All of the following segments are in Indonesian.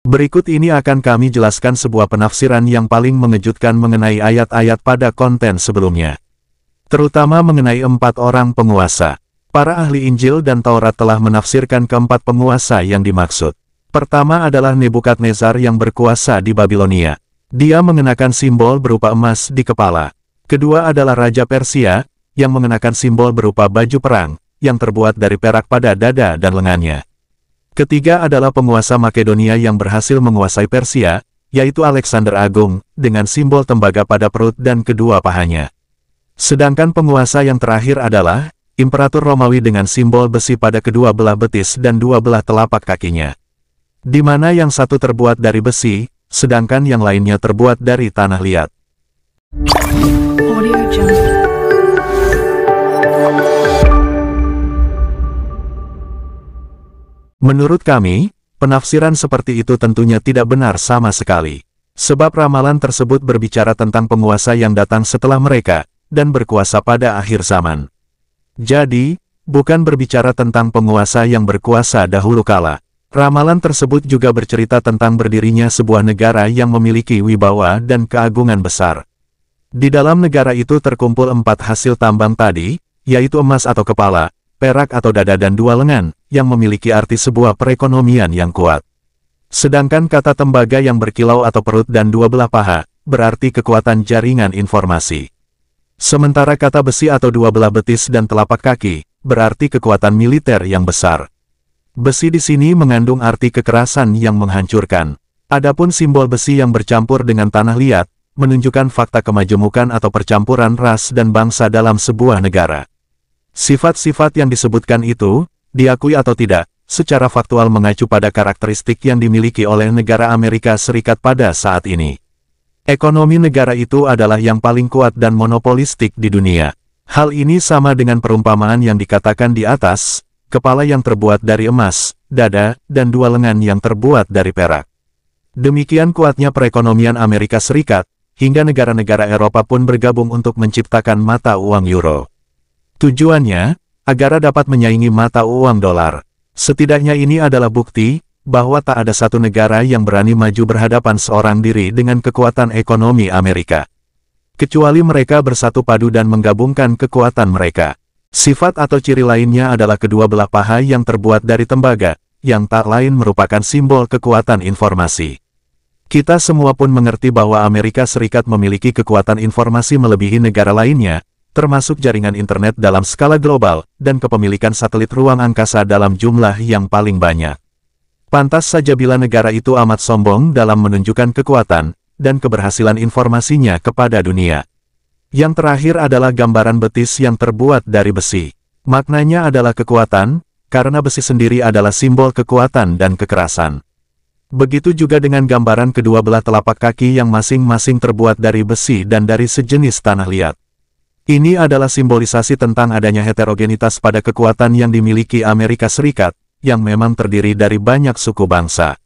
Berikut ini akan kami jelaskan sebuah penafsiran yang paling mengejutkan mengenai ayat-ayat pada konten sebelumnya. Terutama mengenai 4 orang penguasa. Para ahli Injil dan Taurat telah menafsirkan keempat penguasa yang dimaksud. Pertama adalah Nebukadnezar yang berkuasa di Babilonia. Dia mengenakan simbol berupa emas di kepala. Kedua adalah Raja Persia, yang mengenakan simbol berupa baju perang, yang terbuat dari perak pada dada dan lengannya. Ketiga adalah penguasa Makedonia yang berhasil menguasai Persia, yaitu Alexander Agung, dengan simbol tembaga pada perut dan kedua pahanya. Sedangkan penguasa yang terakhir adalah Imperator Romawi dengan simbol besi pada kedua belah betis dan dua belah telapak kakinya. Di mana yang satu terbuat dari besi, sedangkan yang lainnya terbuat dari tanah liat. Menurut kami, penafsiran seperti itu tentunya tidak benar sama sekali. Sebab ramalan tersebut berbicara tentang penguasa yang datang setelah mereka, dan berkuasa pada akhir zaman. Jadi, bukan berbicara tentang penguasa yang berkuasa dahulu kala. Ramalan tersebut juga bercerita tentang berdirinya sebuah negara yang memiliki wibawa dan keagungan besar. Di dalam negara itu terkumpul 4 hasil tambang tadi, yaitu emas atau kepala, perak atau dada dan dua lengan, yang memiliki arti sebuah perekonomian yang kuat. Sedangkan kata tembaga yang berkilau atau perut dan dua belah paha, berarti kekuatan jaringan informasi. Sementara kata besi atau dua belah betis dan telapak kaki, berarti kekuatan militer yang besar. Besi di sini mengandung arti kekerasan yang menghancurkan. Adapun simbol besi yang bercampur dengan tanah liat, menunjukkan fakta kemajemukan atau percampuran ras dan bangsa dalam sebuah negara. Sifat-sifat yang disebutkan itu, diakui atau tidak, secara faktual mengacu pada karakteristik yang dimiliki oleh negara Amerika Serikat pada saat ini. Ekonomi negara itu adalah yang paling kuat dan monopolistik di dunia. Hal ini sama dengan perumpamaan yang dikatakan di atas, kepala yang terbuat dari emas, dada, dan dua lengan yang terbuat dari perak. Demikian kuatnya perekonomian Amerika Serikat, hingga negara-negara Eropa pun bergabung untuk menciptakan mata uang euro. Tujuannya, agar dapat menyaingi mata uang dolar. Setidaknya ini adalah bukti, bahwa tak ada satu negara yang berani maju berhadapan seorang diri dengan kekuatan ekonomi Amerika. Kecuali mereka bersatu padu dan menggabungkan kekuatan mereka. Sifat atau ciri lainnya adalah kedua belah paha yang terbuat dari tembaga, yang tak lain merupakan simbol kekuatan informasi. Kita semua pun mengerti bahwa Amerika Serikat memiliki kekuatan informasi melebihi negara lainnya, termasuk jaringan internet dalam skala global, dan kepemilikan satelit ruang angkasa dalam jumlah yang paling banyak. Pantas saja bila negara itu amat sombong dalam menunjukkan kekuatan, dan keberhasilan informasinya kepada dunia. Yang terakhir adalah gambaran betis yang terbuat dari besi. Maknanya adalah kekuatan, karena besi sendiri adalah simbol kekuatan dan kekerasan. Begitu juga dengan gambaran kedua belah telapak kaki yang masing-masing terbuat dari besi dan dari sejenis tanah liat. Ini adalah simbolisasi tentang adanya heterogenitas pada kekuatan yang dimiliki Amerika Serikat, yang memang terdiri dari banyak suku bangsa.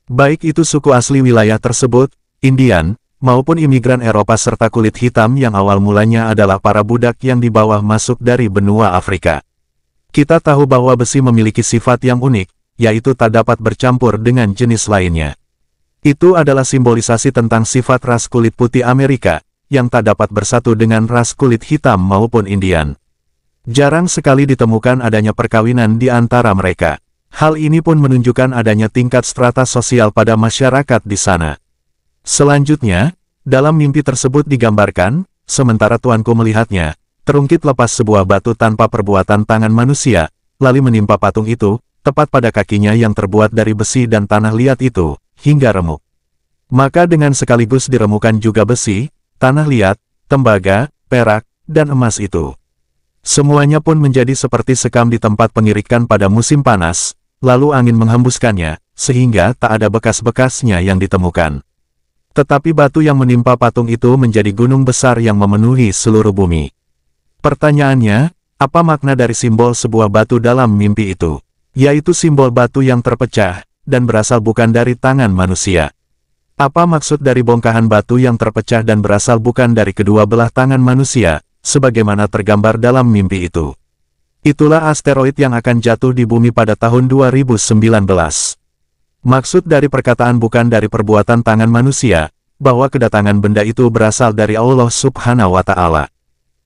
Baik itu suku asli wilayah tersebut, Indian, maupun imigran Eropa serta kulit hitam yang awal mulanya adalah para budak yang dibawa masuk dari benua Afrika. Kita tahu bahwa besi memiliki sifat yang unik, yaitu tak dapat bercampur dengan jenis lainnya. Itu adalah simbolisasi tentang sifat ras kulit putih Amerika, yang tak dapat bersatu dengan ras kulit hitam maupun Indian. Jarang sekali ditemukan adanya perkawinan di antara mereka. Hal ini pun menunjukkan adanya tingkat strata sosial pada masyarakat di sana. Selanjutnya, dalam mimpi tersebut digambarkan, sementara tuanku melihatnya, terungkit lepas sebuah batu tanpa perbuatan tangan manusia, lalu menimpa patung itu, tepat pada kakinya yang terbuat dari besi dan tanah liat itu, hingga remuk. Maka dengan sekaligus diremukan juga besi, tanah liat, tembaga, perak, dan emas itu. Semuanya pun menjadi seperti sekam di tempat pengirikan pada musim panas, lalu angin menghembuskannya, sehingga tak ada bekas-bekasnya yang ditemukan. Tetapi batu yang menimpa patung itu menjadi gunung besar yang memenuhi seluruh bumi. Pertanyaannya, apa makna dari simbol sebuah batu dalam mimpi itu? Yaitu simbol batu yang terpecah, dan berasal bukan dari tangan manusia. Apa maksud dari bongkahan batu yang terpecah dan berasal bukan dari kedua belah tangan manusia, sebagaimana tergambar dalam mimpi itu? Itulah asteroid yang akan jatuh di bumi pada tahun 2019. Maksud dari perkataan bukan dari perbuatan tangan manusia, bahwa kedatangan benda itu berasal dari Allah Subhanahu wa Ta'ala.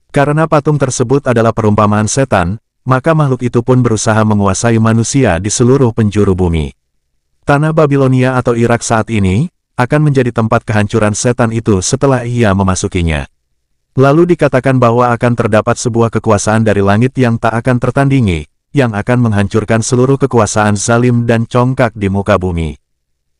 Karena patung tersebut adalah perumpamaan setan, maka makhluk itu pun berusaha menguasai manusia di seluruh penjuru bumi. Tanah Babilonia atau Irak saat ini akan menjadi tempat kehancuran setan itu setelah ia memasukinya. Lalu dikatakan bahwa akan terdapat sebuah kekuasaan dari langit yang tak akan tertandingi, yang akan menghancurkan seluruh kekuasaan zalim dan congkak di muka bumi.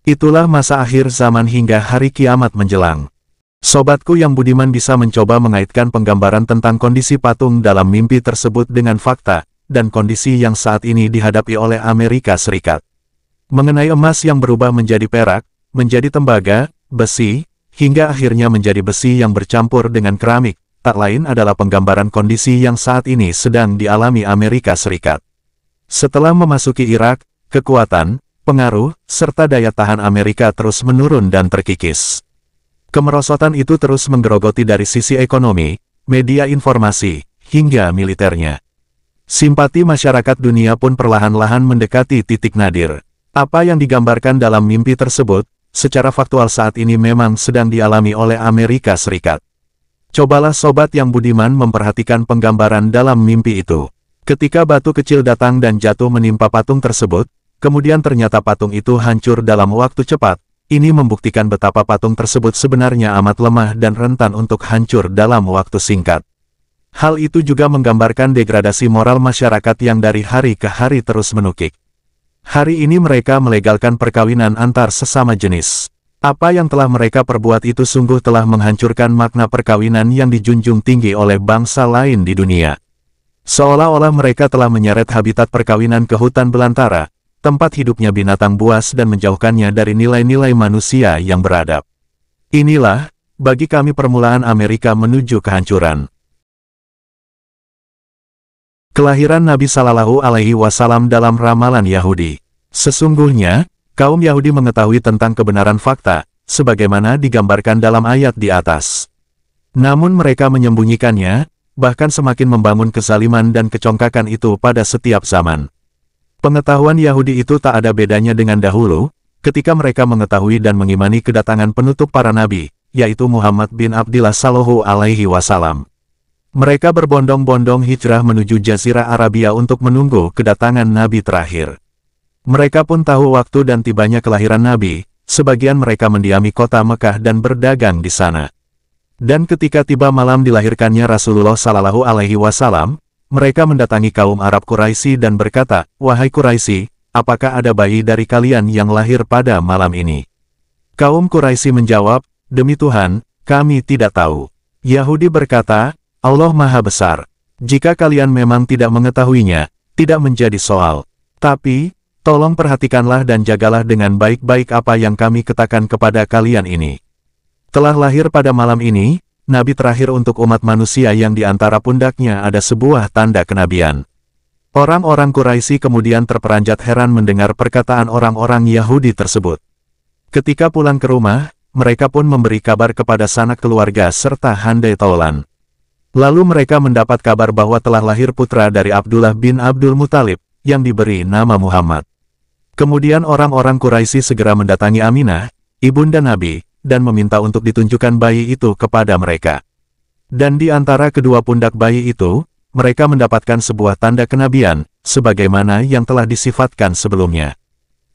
Itulah masa akhir zaman hingga hari kiamat menjelang. Sobatku yang budiman bisa mencoba mengaitkan penggambaran tentang kondisi patung dalam mimpi tersebut dengan fakta, dan kondisi yang saat ini dihadapi oleh Amerika Serikat. Mengenai emas yang berubah menjadi perak, menjadi tembaga, besi, hingga akhirnya menjadi besi yang bercampur dengan keramik, tak lain adalah penggambaran kondisi yang saat ini sedang dialami Amerika Serikat. Setelah memasuki Irak, kekuatan, pengaruh, serta daya tahan Amerika terus menurun dan terkikis. Kemerosotan itu terus menggerogoti dari sisi ekonomi, media informasi, hingga militernya. Simpati masyarakat dunia pun perlahan-lahan mendekati titik nadir. Apa yang digambarkan dalam mimpi tersebut, secara faktual saat ini memang sedang dialami oleh Amerika Serikat. Cobalah sobat yang budiman memperhatikan penggambaran dalam mimpi itu. Ketika batu kecil datang dan jatuh menimpa patung tersebut, kemudian ternyata patung itu hancur dalam waktu cepat, ini membuktikan betapa patung tersebut sebenarnya amat lemah dan rentan untuk hancur dalam waktu singkat. Hal itu juga menggambarkan degradasi moral masyarakat yang dari hari ke hari terus menukik. Hari ini mereka melegalkan perkawinan antar sesama jenis. Apa yang telah mereka perbuat itu sungguh telah menghancurkan makna perkawinan yang dijunjung tinggi oleh bangsa lain di dunia. Seolah-olah mereka telah menyeret habitat perkawinan ke hutan belantara, tempat hidupnya binatang buas dan menjauhkannya dari nilai-nilai manusia yang beradab. Inilah, bagi kami permulaan Amerika menuju kehancuran. Kelahiran Nabi Sallallahu Alaihi Wasallam dalam ramalan Yahudi. Sesungguhnya, kaum Yahudi mengetahui tentang kebenaran fakta, sebagaimana digambarkan dalam ayat di atas. Namun mereka menyembunyikannya, bahkan semakin membangun kezaliman dan kecongkakan itu pada setiap zaman. Pengetahuan Yahudi itu tak ada bedanya dengan dahulu, ketika mereka mengetahui dan mengimani kedatangan penutup para nabi, yaitu Muhammad bin Abdillah Sallallahu Alaihi Wasallam. Mereka berbondong-bondong hijrah menuju Jazirah Arabia untuk menunggu kedatangan Nabi terakhir. Mereka pun tahu waktu dan tibanya kelahiran Nabi, sebagian mereka mendiami kota Mekah dan berdagang di sana. Dan ketika tiba malam dilahirkannya Rasulullah Sallallahu Alaihi Wasallam, mereka mendatangi kaum Arab Quraisy dan berkata, "Wahai Quraisy, apakah ada bayi dari kalian yang lahir pada malam ini?" Kaum Quraisy menjawab, "Demi Tuhan, kami tidak tahu." Yahudi berkata, "Allah Maha Besar. Jika kalian memang tidak mengetahuinya, tidak menjadi soal. Tapi, tolong perhatikanlah dan jagalah dengan baik-baik apa yang kami katakan kepada kalian ini. Telah lahir pada malam ini, Nabi terakhir untuk umat manusia yang di antara pundaknya ada sebuah tanda kenabian." Orang-orang Quraisy kemudian terperanjat heran mendengar perkataan orang-orang Yahudi tersebut. Ketika pulang ke rumah, mereka pun memberi kabar kepada sanak keluarga serta handai taulan. Lalu mereka mendapat kabar bahwa telah lahir putra dari Abdullah bin Abdul Muthalib, yang diberi nama Muhammad. Kemudian orang-orang Quraisy segera mendatangi Aminah, ibunda Nabi, dan meminta untuk ditunjukkan bayi itu kepada mereka. Dan di antara kedua pundak bayi itu, mereka mendapatkan sebuah tanda kenabian, sebagaimana yang telah disifatkan sebelumnya.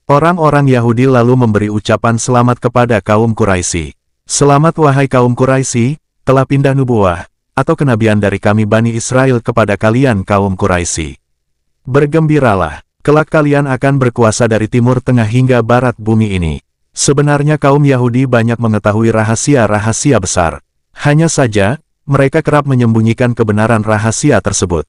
Orang-orang Yahudi lalu memberi ucapan selamat kepada kaum Quraisy. "Selamat wahai kaum Quraisy, telah pindah nubuwah atau kenabian dari kami Bani Israel kepada kalian kaum Quraisy. Bergembiralah, kelak kalian akan berkuasa dari timur tengah hingga barat bumi ini." Sebenarnya kaum Yahudi banyak mengetahui rahasia-rahasia besar. Hanya saja, mereka kerap menyembunyikan kebenaran rahasia tersebut.